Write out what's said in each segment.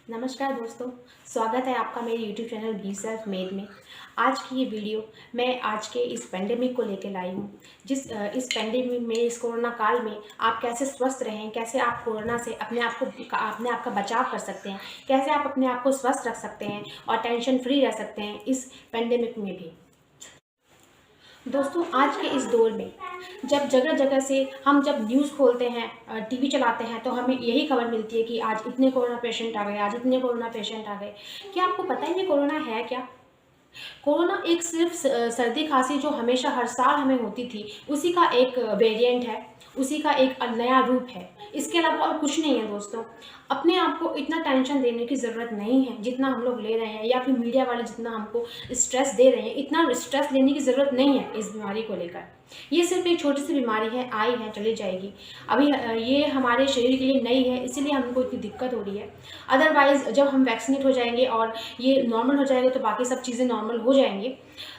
नमस्कार दोस्तों, स्वागत है आपका मेरे YouTube channel be self made में। आज की ये वीडियो मैं आज के इस पेंडेमिक को लेकर लाई हूँ। इस पेंडेमिक में, इस कोरोना काल में आप कैसे स्वस्थ रहें, कैसे आप कोरोना से अपने आप का बचाव कर सकते हैं, कैसे आप अपने आप को स्वस्थ रख सकते हैं और टेंशन फ्री रह सकते हैं इस पेंडेमिक में भी। दोस्तों, आज के इस दौर में जब जगह जगह से हम जब न्यूज़ खोलते हैं, टीवी चलाते हैं, तो हमें यही खबर मिलती है कि आज इतने कोरोना पेशेंट आ गए, आज इतने कोरोना पेशेंट आ गए। क्या आपको पता है ये कोरोना है क्या? कोरोना एक सिर्फ सर्दी खांसी जो हमेशा हर साल हमें होती थी, उसी का एक वेरिएंट है, उसी का एक नया रूप है। इसके अलावा और कुछ नहीं है दोस्तों। अपने आप को इतना टेंशन देने की ज़रूरत नहीं है जितना हम लोग ले रहे हैं, या फिर मीडिया वाले जितना हमको स्ट्रेस दे रहे हैं, इतना स्ट्रेस लेने की ज़रूरत नहीं है इस बीमारी को लेकर। ये सिर्फ एक छोटी सी बीमारी है, आई है चली जाएगी। अभी ये हमारे शरीर के लिए नई है, इसीलिए हमको इतनी दिक्कत हो रही है। अदरवाइज़ जब हम वैक्सीनेट हो जाएंगे और ये नॉर्मल हो जाएगा तो बाकी सब चीज़ें नॉर्मल हो जाएंगी।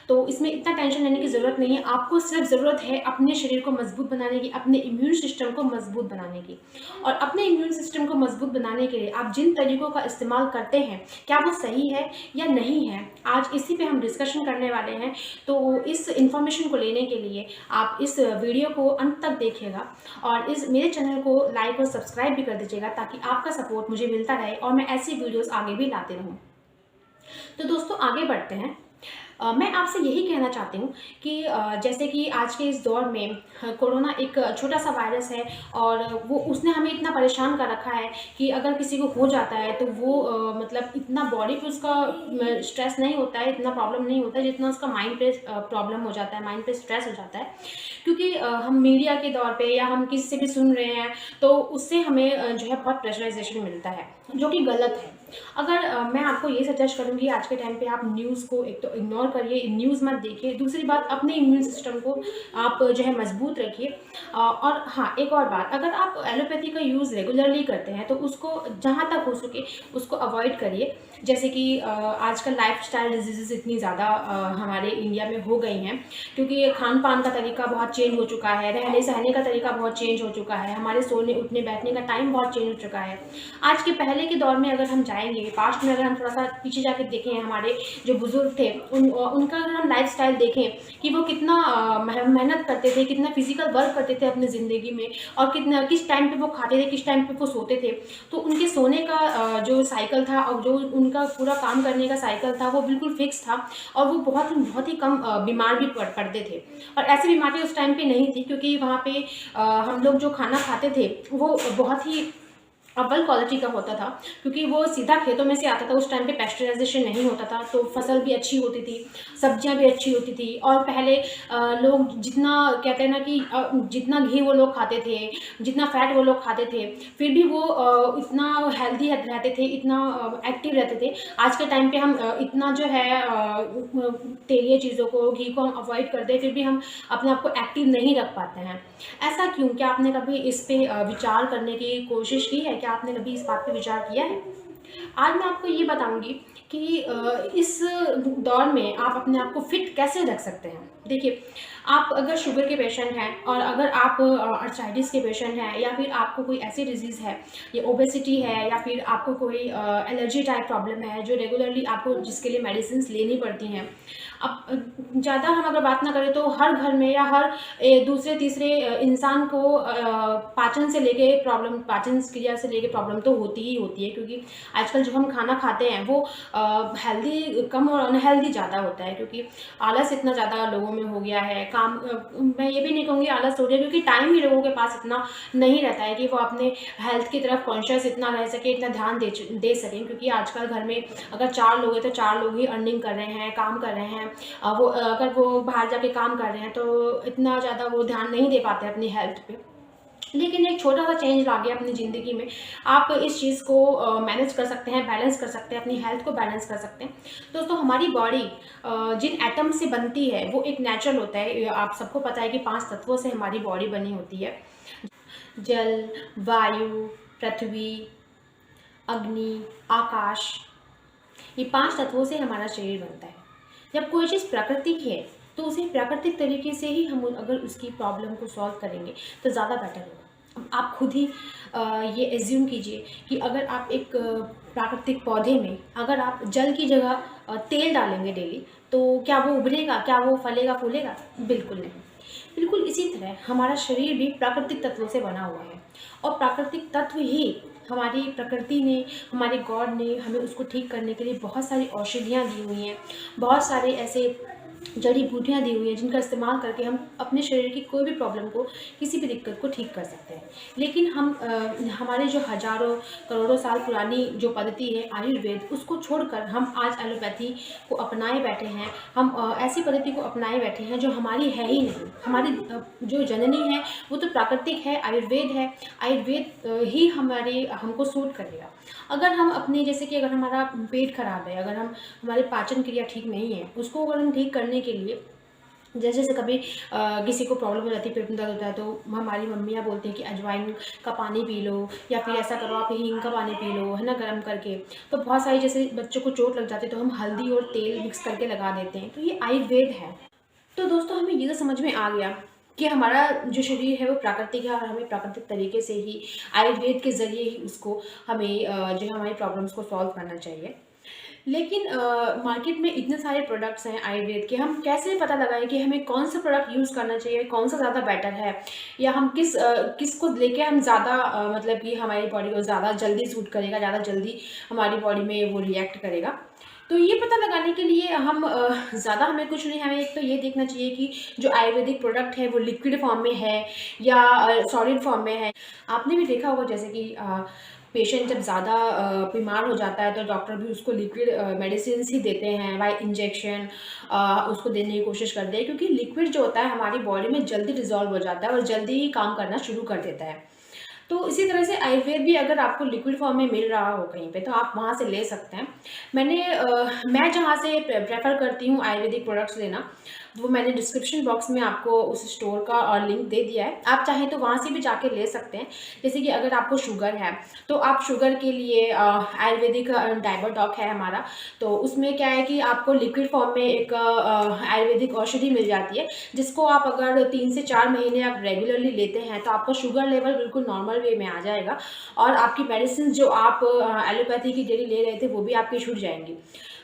तो इसमें इतना टेंशन लेने की ज़रूरत नहीं है। आपको सिर्फ ज़रूरत है अपने शरीर को मजबूत बनाने की, अपने इम्यून सिस्टम को मजबूत बनाने की। और अपने इम्यून सिस्टम को मजबूत बनाने के लिए आप जिन तरीकों का इस्तेमाल करते हैं, क्या वो सही है या नहीं है, आज इसी पे हम डिस्कशन करने वाले हैं। तो इस इन्फॉर्मेशन को लेने के लिए आप इस वीडियो को अंत तक देखिएगा और इस मेरे चैनल को लाइक और सब्सक्राइब भी कर दीजिएगा, ताकि आपका सपोर्ट मुझे मिलता रहे और मैं ऐसी वीडियोस आगे भी लाते रहूँ। तो दोस्तों, आगे बढ़ते हैं। मैं आपसे यही कहना चाहती हूँ कि जैसे कि आज के इस दौर में कोरोना एक छोटा सा वायरस है, और वो उसने हमें इतना परेशान कर रखा है कि अगर किसी को हो जाता है तो वो मतलब इतना बॉडी पे उसका स्ट्रेस नहीं होता है, इतना प्रॉब्लम नहीं होता है जितना उसका माइंड पे प्रॉब्लम हो जाता है, माइंड पे स्ट्रेस हो जाता है। क्योंकि हम मीडिया के दौर पे या हम किसी से भी सुन रहे हैं, तो उससे हमें जो है बहुत प्रेशराइजेशन मिलता है, जो कि गलत है। अगर मैं आपको ये सजेस्ट करूँगी, आज के टाइम पे आप न्यूज़ को एक तो इग्नोर करिए, न्यूज़ मत देखिए। दूसरी बात, अपने इम्यून सिस्टम को आप जो है मजबूत रखिए। और हाँ, एक और बात, अगर आप एलोपैथी का यूज़ रेगुलरली करते हैं तो उसको जहाँ तक हो सके उसको अवॉइड करिए। जैसे कि आजकल लाइफस्टाइल डिजीज़ेज़ इतनी ज़्यादा हमारे इंडिया में हो गई हैं, क्योंकि खान-पान का तरीका बहुत चेंज हो चुका है, रहने-सहने का तरीका बहुत चेंज हो चुका है, हमारे सोने, उठने, बैठने का टाइम बहुत चेंज हो चुका है। आज के पहले के दौर में अगर हम जाएँगे, पास्ट में अगर हम थोड़ा-सा पीछे जाके देखें, हमारे जो बुज़ुर्ग थे उनका अगर हम लाइफ़स्टाइल देखें कि वो कितना मेहनत करते थे, कितना फ़िज़िकल वर्क करते थे अपनी ज़िंदगी में, और किस टाइम पे वो खाते थे, किस टाइम पे वो सोते थे। तो उनके सोने का जो साइकिल था और जो उनका पूरा काम करने का साइकिल था, वो बिल्कुल फ़िक्स था, और वो बहुत ही कम बीमार भी पड़ते थे। और ऐसी बीमारी उस टाइम पे नहीं थी, क्योंकि वहाँ पे हम लोग जो खाना खाते थे वो बहुत ही अव्वल क्वालिटी का होता था, क्योंकि वो सीधा खेतों में से आता था। उस टाइम पे पेस्चराइज़ेशन नहीं होता था, तो फसल भी अच्छी होती थी, सब्जियां भी अच्छी होती थी। और पहले लोग जितना, कहते हैं ना कि जितना घी वो लोग खाते थे, जितना फैट वो लोग खाते थे, फिर भी वो इतना हेल्दी रहते थे, इतना एक्टिव रहते थे। आज के टाइम पे हम इतना जो है तेलीय चीज़ों को, घी को हम अवॉइड करते हैं, फिर भी हम अपने आप को एक्टिव नहीं रख पाते हैं। ऐसा क्यों? क्या आपने कभी इस पे विचार करने की कोशिश की है? क्या आपने कभी इस बात पे विचार किया है? आज मैं आपको ये बताऊँगी कि इस दौर में आप अपने आप को फिट कैसे रख सकते हैं। देखिए, आप अगर शुगर के पेशेंट हैं, और अगर आप आर्थराइटिस के पेशेंट हैं, या फिर आपको कोई ऐसी डिज़ीज़ है, या ओबेसिटी है, या फिर आपको कोई एलर्जी टाइप प्रॉब्लम है जो रेगुलरली आपको, जिसके लिए मेडिसिन्स लेनी पड़ती हैं। अब ज़्यादा हम अगर बात ना करें तो हर घर में या हर दूसरे तीसरे इंसान को पाचन से लेके प्रॉब्लम, पाचन क्रिया से लेके प्रॉब्लम तो होती ही होती है, क्योंकि आजकल जो हम खाना खाते हैं वो हेल्दी कम और अनहेल्दी ज़्यादा होता है, क्योंकि आलस इतना ज़्यादा लोगों में हो गया है। मैं ये भी नहीं कहूँगी आलस हो गया, क्योंकि टाइम ही लोगों के पास इतना नहीं रहता है कि वो अपने हेल्थ की तरफ कॉन्शियस इतना रह सके, इतना ध्यान दे सकें। क्योंकि आजकल घर में अगर 4 लोग हैं तो 4 लोग ही अर्निंग कर रहे हैं, काम कर रहे हैं। वो अगर वो बाहर जाके काम कर रहे हैं तो इतना ज़्यादा वो ध्यान नहीं दे पाते अपनी हेल्थ पे। लेकिन एक छोटा-सा चेंज ला के अपनी ज़िंदगी में आप इस चीज़ को मैनेज कर सकते हैं, बैलेंस कर सकते हैं, अपनी हेल्थ को बैलेंस कर सकते हैं। दोस्तों, हमारी बॉडी जिन एटम से बनती है वो एक नेचुरल होता है। आप सबको पता है कि 5 तत्वों से हमारी बॉडी बनी होती है। जल, वायु, पृथ्वी, अग्नि, आकाश, ये 5 तत्वों से हमारा शरीर बनता है। जब कोई चीज़ प्राकृतिक है, तो उसे प्राकृतिक तरीके से ही हम अगर उसकी प्रॉब्लम को सॉल्व करेंगे तो ज़्यादा बेटर होगा। आप खुद ही ये एज्यूम कीजिए कि अगर आप एक प्राकृतिक पौधे में अगर आप जल की जगह तेल डालेंगे डेली, तो क्या वो उभरेगा? क्या वो फलेगा फूलेगा? बिल्कुल नहीं। बिल्कुल इसी तरह हमारा शरीर भी प्राकृतिक तत्वों से बना हुआ है, और प्राकृतिक तत्व ही हमारी प्रकृति ने, हमारे गॉड ने हमें उसको ठीक करने के लिए बहुत सारी औषधियाँ दी हुई हैं, बहुत सारे ऐसे जड़ी बूटियाँ दी हुई हैं जिनका इस्तेमाल करके हम अपने शरीर की कोई भी प्रॉब्लम को, किसी भी दिक्कत को ठीक कर सकते हैं। लेकिन हम हमारे जो हज़ारों करोड़ों साल पुरानी जो पद्धति है आयुर्वेद, उसको छोड़कर हम आज एलोपैथी को अपनाए बैठे हैं। हम ऐसी पद्धति को अपनाए बैठे हैं जो हमारी है ही नहीं। हमारी जो जननी है वो तो प्राकृतिक है, आयुर्वेद है। आयुर्वेद ही हमको सूट करेगा। अगर हम अपने, जैसे कि अगर हमारा पेट खराब है, अगर हम हमारी पाचन क्रिया ठीक नहीं है, उसको अगर हम ठीक करने के लिए, जैसे जैसे कभी किसी को प्रॉब्लम हो जाती है, पेट में दर्द होता है, तो हमारी मम्मियाँ बोलती हैं कि अजवाइन का पानी पी लो, या फिर ऐसा करो आप हींग का पानी पी लो, है ना, गर्म करके। तो बहुत सारी, जैसे बच्चों को चोट लग जाती है तो हम हल्दी और तेल मिक्स करके लगा देते हैं, तो ये आयुर्वेद है। तो दोस्तों, हमें ये तो समझ में आ गया कि हमारा जो शरीर है वो प्राकृतिक है, और हमें प्राकृतिक तरीके से ही आयुर्वेद के ज़रिए ही उसको हमें जो है हमारी प्रॉब्लम्स को सॉल्व करना चाहिए। लेकिन मार्केट में इतने सारे प्रोडक्ट्स हैं आयुर्वेद के, हम कैसे पता लगाएं कि हमें कौन सा प्रोडक्ट यूज़ करना चाहिए, कौन सा ज़्यादा बेटर है, या हम किसको लेके हम ज़्यादा मतलब कि हमारी बॉडी को ज़्यादा जल्दी सूट करेगा, ज़्यादा जल्दी हमारी बॉडी में वो रिएक्ट करेगा। तो ये पता लगाने के लिए हम ज़्यादा हमें कुछ नहीं, हमें एक तो ये देखना चाहिए कि जो आयुर्वेदिक प्रोडक्ट है वो लिक्विड फॉर्म में है या सॉलिड फॉर्म में है। आपने भी देखा होगा, जैसे कि पेशेंट जब ज़्यादा बीमार हो जाता है तो डॉक्टर भी उसको लिक्विड मेडिसिन ही देते हैं, बाय इंजेक्शन उसको देने की कोशिश करते हैं, क्योंकि लिक्विड जो होता है हमारी बॉडी में जल्दी डिज़ोल्व हो जाता है और जल्दी ही काम करना शुरू कर देता है। तो इसी तरह से आयुर्वेद भी अगर आपको लिक्विड फॉर्म में मिल रहा हो कहीं पे, तो आप वहाँ से ले सकते हैं। मैं जहाँ से प्रेफ़र करती हूँ आयुर्वेदिक प्रोडक्ट्स लेना, वो मैंने डिस्क्रिप्शन बॉक्स में आपको उस स्टोर का और लिंक दे दिया है। आप चाहें तो वहाँ से भी जाके ले सकते हैं। जैसे कि अगर आपको शुगर है, तो आप शुगर के लिए आयुर्वेदिक डायबोटॉक है हमारा, तो उसमें क्या है कि आपको लिक्विड फॉर्म में एक आयुर्वेदिक औषधि मिल जाती है, जिसको आप अगर 3 से 4 महीने आप रेगुलरली लेते हैं, तो आपका शुगर लेवल बिल्कुल नॉर्मल वे में आ जाएगा, और आपकी मेडिसिन जो आप एलोपैथी की डेली ले रहे थे वो भी आपकी छूट जाएँगी।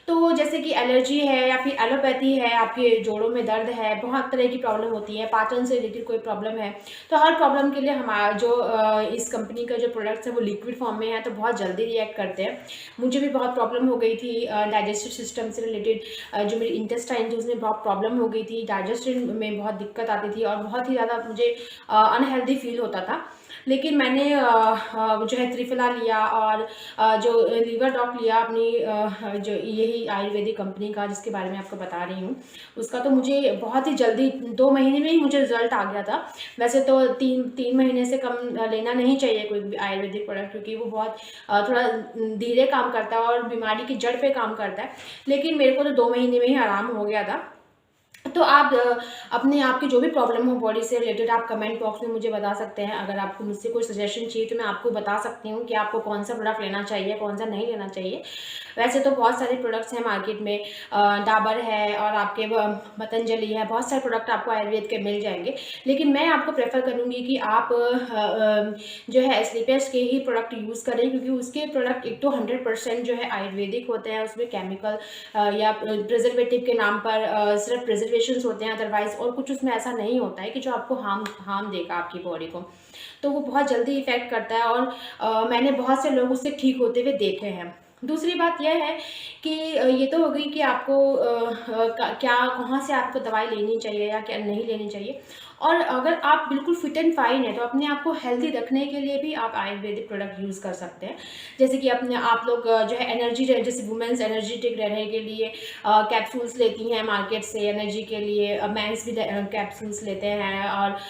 तो जैसे कि एलर्जी है या फिर एलोपैथी है, आपके जोड़ों में दर्द है, बहुत तरह की प्रॉब्लम होती है, पाचन से रिलेटेड कोई प्रॉब्लम है, तो हर प्रॉब्लम के लिए हमारा जो इस कंपनी का जो प्रोडक्ट्स है वो लिक्विड फॉर्म में है, तो बहुत जल्दी रिएक्ट करते हैं। मुझे भी बहुत प्रॉब्लम हो गई थी डाइजेस्टिव सिस्टम से रिलेटेड, जो मेरी इंटेस्टाइन थी उसमें बहुत प्रॉब्लम हो गई थी, डाइजेशन में बहुत दिक्कत आती थी और बहुत ही ज़्यादा मुझे अनहेल्दी फील होता था। लेकिन मैंने जो है त्रिफला लिया, और जो लीवर डॉक लिया अपनी, जो यही आयुर्वेदिक कंपनी का जिसके बारे में आपको बता रही हूँ, उसका तो मुझे बहुत ही जल्दी 2 महीने में ही मुझे रिज़ल्ट आ गया था। वैसे तो 3 महीने से कम लेना नहीं चाहिए कोई भी आयुर्वेदिक प्रोडक्ट, क्योंकि वो बहुत थोड़ा धीरे काम करता है और बीमारी की जड़ पे काम करता है। लेकिन मेरे को तो 2 महीने में ही आराम हो गया था। तो आप अपने आप की जो भी प्रॉब्लम हो बॉडी से रिलेटेड, आप कमेंट बॉक्स में मुझे बता सकते हैं। अगर आपको मुझसे कोई सजेशन चाहिए तो मैं आपको बता सकती हूँ कि आपको कौन-सा प्रोडक्ट लेना चाहिए, कौन-सा नहीं लेना चाहिए। वैसे तो बहुत सारे प्रोडक्ट्स हैं मार्केट में, डाबर है और आपके पतंजलि है, बहुत सारे प्रोडक्ट आपको आयुर्वेद के मिल जाएँगे। लेकिन मैं आपको प्रेफ़र करूँगी कि आप जो है स्लीपेस्ट के ही प्रोडक्ट यूज़ करें, क्योंकि उसके प्रोडक्ट एक तो 100% जो है आयुर्वेदिक होते हैं, उसमें केमिकल या प्रिजर्वेटिव के नाम पर सिर्फ प्रिजर्वेशंस होते हैं, अदरवाइज़ और कुछ उसमें ऐसा नहीं होता है कि जो आपको हार्म देगा आपकी बॉडी को। तो वो बहुत जल्दी इफ़ेक्ट करता है, और मैंने बहुत से लोग उससे ठीक होते हुए देखे हैं। दूसरी बात यह है कि ये तो हो गई कि आपको क्या कहाँ से आपको दवाई लेनी चाहिए या क्या नहीं लेनी चाहिए। और अगर आप बिल्कुल फिट एंड फाइन है, तो अपने आप को हेल्दी रखने के लिए भी आप आयुर्वेदिक प्रोडक्ट यूज़ कर सकते हैं। जैसे कि आप लोग जो है एनर्जी, जैसे वुमेन्स एनर्जेटिक रहने के लिए कैप्सूल्स लेती हैं मार्केट से एनर्जी के लिए, मेंस भी कैप्सूल्स लेते हैं, और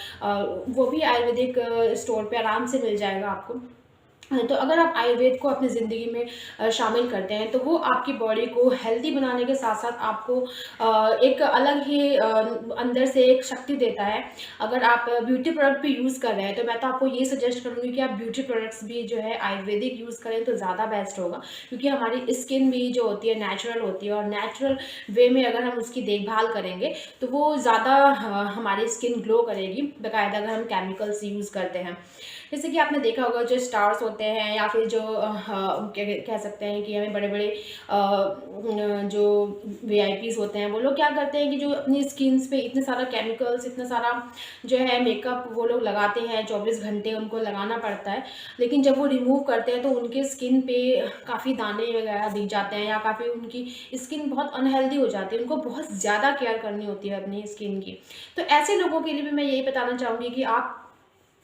वो भी आयुर्वेदिक स्टोर पे आराम से मिल जाएगा आपको। तो अगर आप आयुर्वेद को अपनी ज़िंदगी में शामिल करते हैं, तो वो आपकी बॉडी को हेल्दी बनाने के साथ-साथ आपको एक अलग ही अंदर से एक शक्ति देता है। अगर आप ब्यूटी प्रोडक्ट भी यूज़ कर रहे हैं, तो मैं तो आपको ये सजेस्ट करूँगी कि आप ब्यूटी प्रोडक्ट्स भी जो है आयुर्वेदिक यूज़ करें तो ज़्यादा बेस्ट होगा। क्योंकि हमारी स्किन भी जो होती है नेचुरल होती है, और नेचुरल वे में अगर हम उसकी देखभाल करेंगे, तो वो ज़्यादा हमारी स्किन ग्लो करेगी, बाकायदा अगर हम केमिकल्स यूज़ करते हैं। जैसे कि आपने देखा होगा जो स्टार्स होते हैं या फिर जो क्या कह सकते हैं कि हमें बड़े बड़े जो वीआईपीज होते हैं, वो लोग क्या करते हैं कि जो अपनी स्किन्स पे इतने सारा केमिकल्स, इतना सारा जो है मेकअप वो लोग लगाते हैं, 24 घंटे उनको लगाना पड़ता है। लेकिन जब वो रिमूव करते हैं तो उनके स्किन पे काफ़ी दाने वगैरह दिख जाते हैं या काफ़ी उनकी स्किन बहुत अनहेल्दी हो जाती है, उनको बहुत ज़्यादा केयर करनी होती है अपनी स्किन की। तो ऐसे लोगों के लिए भी मैं यही बताना चाहूँगी कि आप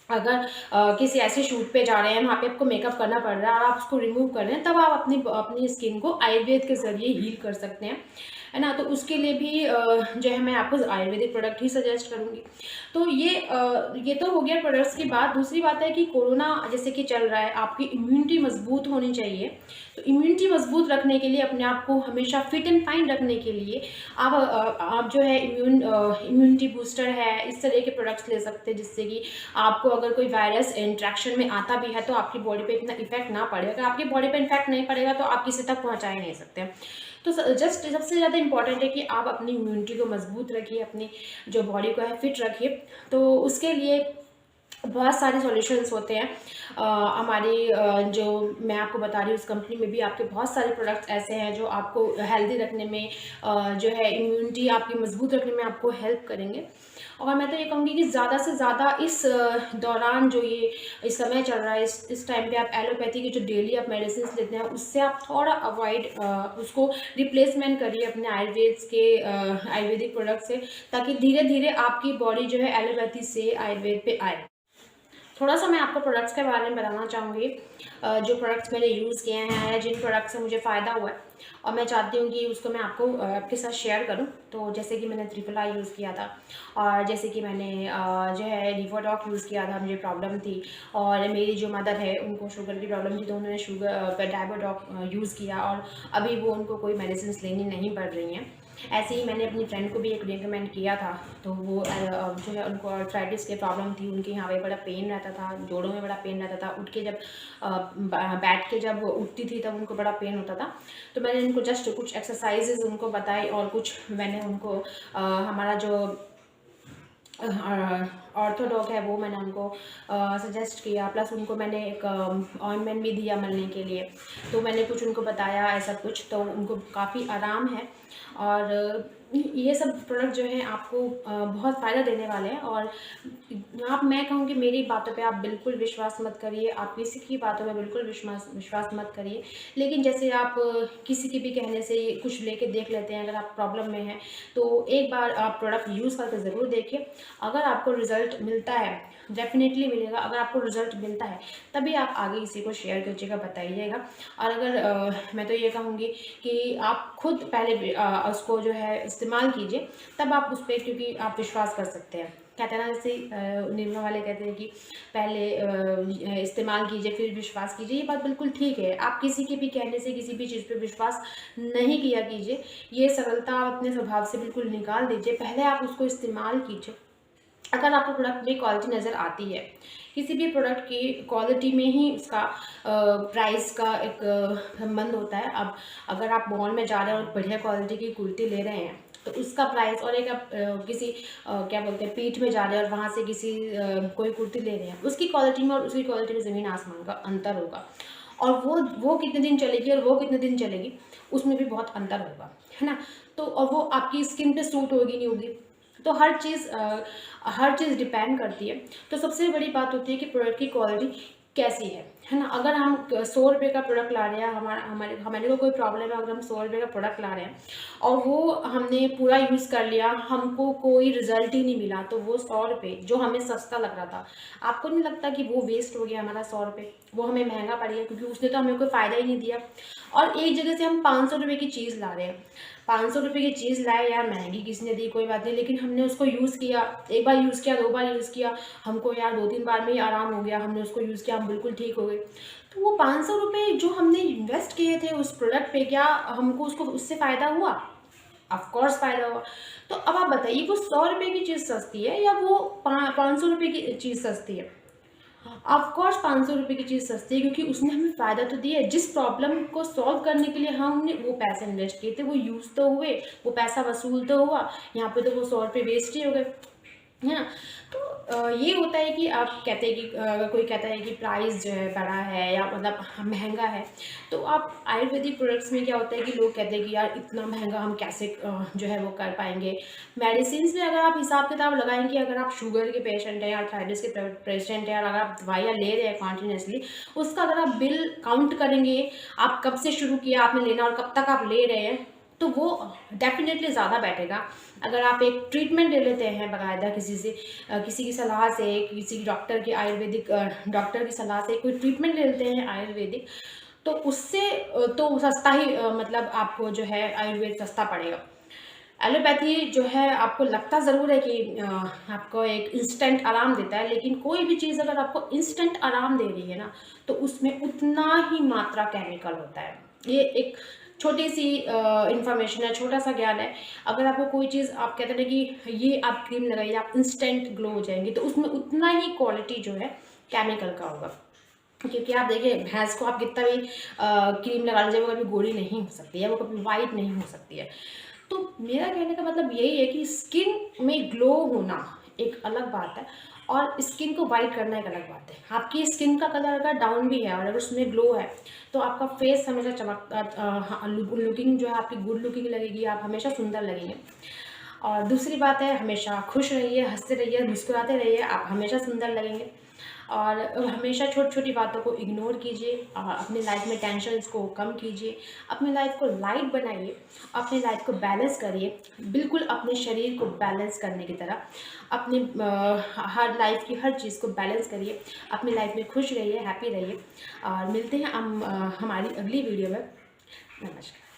अगर किसी ऐसे शूट पे जा रहे हैं, वहाँ पे आपको मेकअप करना पड़ रहा है और आप उसको रिमूव कर रहे हैं, तब आप अपनी अपनी स्किन को आयुर्वेद के ज़रिए हील कर सकते हैं, है ना? तो उसके लिए भी जो है मैं आपको आयुर्वेदिक प्रोडक्ट ही सजेस्ट करूँगी। तो ये तो हो गया प्रोडक्ट्स की बात। दूसरी बात है कि कोरोना जैसे कि चल रहा है, आपकी इम्यूनिटी मजबूत होनी चाहिए। तो इम्यूनिटी मजबूत रखने के लिए, अपने आप को हमेशा फिट एंड फाइन रखने के लिए आप जो है इम्यूनिटी बूस्टर है, इस तरह के प्रोडक्ट्स ले सकते हैं, जिससे कि आपको अगर कोई वायरस इंट्रैक्शन में आता भी है तो आपकी बॉडी पे इतना इफेक्ट ना पड़े। अगर आपकी बॉडी पे इफेक्ट नहीं पड़ेगा तो आप किसी तक पहुंचा ही नहीं सकते। तो जस्ट सबसे ज़्यादा इंपॉर्टेंट है कि आप अपनी इम्यूनिटी को मजबूत रखिए, अपनी जो बॉडी को है फिट रखिए। तो उसके लिए बहुत सारे सॉल्यूशंस होते हैं। हमारी जो मैं आपको बता रही हूँ, उस कंपनी में भी आपके बहुत सारे प्रोडक्ट्स ऐसे हैं जो आपको हेल्दी रखने में, जो है इम्यूनिटी आपकी मजबूत रखने में आपको हेल्प करेंगे। और मैं तो ये कहूँगी कि ज़्यादा से ज़्यादा इस दौरान जो ये इस समय चल रहा है, इस टाइम पे आप एलोपैथी की जो डेली आप मेडिसिन लेते हैं, उससे आप थोड़ा अवॉइड उसको रिप्लेसमेंट करिए अपने आयुर्वेदिक प्रोडक्ट से, ताकि धीरे धीरे आपकी बॉडी जो है एलोपैथी से आयुर्वेद पे आए। थोड़ा सा मैं आपको प्रोडक्ट्स के बारे में बताना चाहूँगी, जो प्रोडक्ट्स मैंने यूज़ किए हैं या जिन प्रोडक्ट्स से मुझे फ़ायदा हुआ है, और मैं चाहती हूँ कि उसको मैं आपके साथ शेयर करूँ। तो जैसे कि मैंने ट्रिपल आई यूज़ किया था, और जैसे कि मैंने जो है लिवोडॉक यूज़ किया था, मुझे प्रॉब्लम थी। और मेरी जो मदर है उनको शुगर की प्रॉब्लम थी, तो उन्होंने डायबोडॉक यूज़ किया, और अभी वो उनको कोई मेडिसिन लेनी नहीं पड़ रही हैं। ऐसे ही मैंने अपनी फ्रेंड को भी एक रिकमेंड किया था, तो वो जो है उनको आर्थराइटिस की प्रॉब्लम थी, उनके यहाँ पे बड़ा पेन रहता था, जोड़ों में बड़ा पेन रहता था, उठ के जब बैठ के जब उठती थी तब उनको बड़ा पेन होता था। तो मैंने उनको जस्ट कुछ एक्सरसाइजेज उनको बताई, और कुछ मैंने उनको हमारा जो ऑर्थोडॉक है वो मैंने उनको सजेस्ट किया, प्लस उनको मैंने एक ऑइंटमेंट भी दिया मलने के लिए। तो मैंने कुछ उनको बताया ऐसा कुछ, तो उनको काफ़ी आराम है। और ये सब प्रोडक्ट जो है आपको बहुत फ़ायदा देने वाले हैं। और मैं कहूँगी मेरी बातों पे आप बिल्कुल विश्वास मत करिए, आप किसी की बातों पे बिल्कुल विश्वास मत करिए। लेकिन जैसे आप किसी के भी कहने से कुछ लेके देख लेते हैं, अगर आप प्रॉब्लम में हैं तो एक बार आप प्रोडक्ट यूज़ करके ज़रूर देखिए। अगर आपको रिज़ल्ट मिलता है, डेफिनेटली मिलेगा, अगर आपको रिज़ल्ट मिलता है तभी आप आगे किसी को शेयर कीजिएगा, बताइएगा। और अगर मैं तो ये कहूँगी कि आप खुद पहले उसको जो है इस्तेमाल कीजिए, तब आप उस पर, क्योंकि आप विश्वास कर सकते हैं। कहते हैं ना, जैसे निर्मा वाले कहते हैं कि पहले इस्तेमाल कीजिए फिर विश्वास कीजिए। ये बात बिल्कुल ठीक है। आप किसी के भी कहने से किसी भी चीज़ पे विश्वास नहीं किया कीजिए। ये सरलता आप अपने स्वभाव से बिल्कुल निकाल दीजिए, पहले आप उसको इस्तेमाल कीजिए। अगर आपको प्रोडक्ट में क्वालिटी नज़र आती है, किसी भी प्रोडक्ट की क्वालिटी में ही उसका प्राइस का एक संबंध होता है। अब अगर आप मॉल में जा रहे हैं और बढ़िया क्वालिटी की कुर्ती ले रहे हैं, तो उसका प्राइस, और एक आप किसी क्या बोलते हैं पीठ में जा रहे हैं और वहाँ से किसी कोई कुर्ती ले रहे हैं, उसकी क्वालिटी में और उसकी क्वालिटी में ज़मीन आसमान का अंतर होगा। और वो कितने दिन चलेगी और वो कितने दिन चलेगी, उसमें भी बहुत अंतर होगा, है ना? तो और वो आपकी स्किन पे सूट होगी नहीं होगी, तो हर चीज़ डिपेंड करती है। तो सबसे बड़ी बात होती है कि प्रोडक्ट की क्वालिटी कैसी है ना? अगर हम 100 रुपये का प्रोडक्ट ला रहे हैं, हमारे को कोई प्रॉब्लम है, अगर हम 100 रुपये का प्रोडक्ट ला रहे हैं और वो हमने पूरा यूज़ कर लिया, हमको कोई रिजल्ट ही नहीं मिला, तो वो 100 रुपये जो हमें सस्ता लग रहा था, आपको नहीं लगता कि वो वेस्ट हो गया हमारा 100 रुपये? वो हमें महंगा पड़ गया, क्योंकि उसने तो हमें कोई फ़ायदा ही नहीं दिया। और एक जगह से हम 500 रुपये की चीज़ ला रहे हैं, 500 रुपये की चीज़ लाए, यार महंगी किसने दी कोई बात नहीं, लेकिन हमने उसको यूज़ किया, एक बार यूज़ किया, 2 बार यूज़ किया, हमको यार 2-3 बार में ही आराम हो गया, हमने उसको यूज़ किया, हम बिल्कुल ठीक हो गए। तो वो 500 रुपये जो हमने इन्वेस्ट किए थे उस प्रोडक्ट पे, क्या हमको उससे फ़ायदा हुआ? ऑफ कोर्स फ़ायदा हुआ। तो अब आप बताइए, वो 100 रुपये की चीज़ सस्ती है या वो 500 रुपये की चीज़ सस्ती है? ऑफ कोर्स 500 रुपये की चीज़ सस्ती है, क्योंकि उसने हमें फ़ायदा तो दिया है। जिस प्रॉब्लम को सॉल्व करने के लिए हमने वो पैसे इन्वेस्ट किए थे, वो यूज़ तो हुए, वो पैसा वसूल तो हुआ, यहाँ पे तो वो 100 रुपये वेस्ट ही हो गए। है ना? तो ये होता है कि आप कहते हैं कि अगर कोई कहता है कि प्राइस जो है बड़ा है या मतलब महंगा है, तो आप आयुर्वेदिक प्रोडक्ट्स में क्या होता है कि लोग कहते हैं कि यार इतना महंगा हम कैसे जो है वो कर पाएंगे। मेडिसिन में अगर आप हिसाब किताब लगाएंगे, अगर आप शुगर के पेशेंट हैं, आर्थराइटिस के पेशेंट हैं, और अगर आप दवाइयाँ ले रहे हैं कॉन्टीन्यूसली, उसका अगर आप बिल काउंट करेंगे, आप कब से शुरू किया आपने लेना और कब तक आप ले रहे हैं, तो वो डेफिनेटली ज़्यादा बैठेगा। अगर आप एक ट्रीटमेंट ले लेते हैं बाकायदा किसी से, किसी की सलाह से, किसी डॉक्टर की आयुर्वेदिक डॉक्टर की सलाह से कोई ट्रीटमेंट ले लेते हैं आयुर्वेदिक, तो उससे तो सस्ता ही मतलब आपको जो है आयुर्वेद सस्ता पड़ेगा। एलोपैथी जो है आपको लगता ज़रूर है कि आपको एक इंस्टेंट आराम देता है, लेकिन कोई भी चीज़ अगर आपको इंस्टेंट आराम दे रही है ना, तो उसमें उतना ही मात्रा केमिकल होता है। ये एक छोटी सी इन्फॉर्मेशन है, छोटा सा ज्ञान है। अगर आपको कोई चीज़ आप कहते हैं ना कि ये आप क्रीम लगाइए आप इंस्टेंट ग्लो हो जाएंगे, तो उसमें उतना ही क्वालिटी जो है केमिकल का होगा। क्योंकि आप देखिए भैंस को आप कितना भी क्रीम लगा लीजिए, वो कभी गोरी नहीं हो सकती है, वो कभी वाइट नहीं हो सकती है। तो मेरा कहने का मतलब यही है कि स्किन में ग्लो होना एक अलग बात है, और स्किन को वाइट करना एक अलग बात है। आपकी स्किन का कलर अगर डाउन भी है और अगर उसमें ग्लो है, तो आपका फेस हमेशा चमकता, लुकिंग जो है आपकी गुड लुकिंग लगेगी, आप हमेशा सुंदर लगेंगे। और दूसरी बात है, हमेशा खुश रहिए, हंसते रहिए, मुस्कुराते रहिए, आप हमेशा सुंदर लगेंगे। और हमेशा छोटी छोटी बातों को इग्नोर कीजिए, अपनी लाइफ में टेंशन्स को कम कीजिए, अपनी लाइफ को लाइट बनाइए, अपनी लाइफ को बैलेंस करिए, बिल्कुल अपने शरीर को बैलेंस करने की तरह अपने हर लाइफ की हर चीज़ को बैलेंस करिए, अपनी लाइफ में खुश रहिए, हैप्पी रहिए। और मिलते हैं हम हमारी अगली वीडियो में। नमस्कार।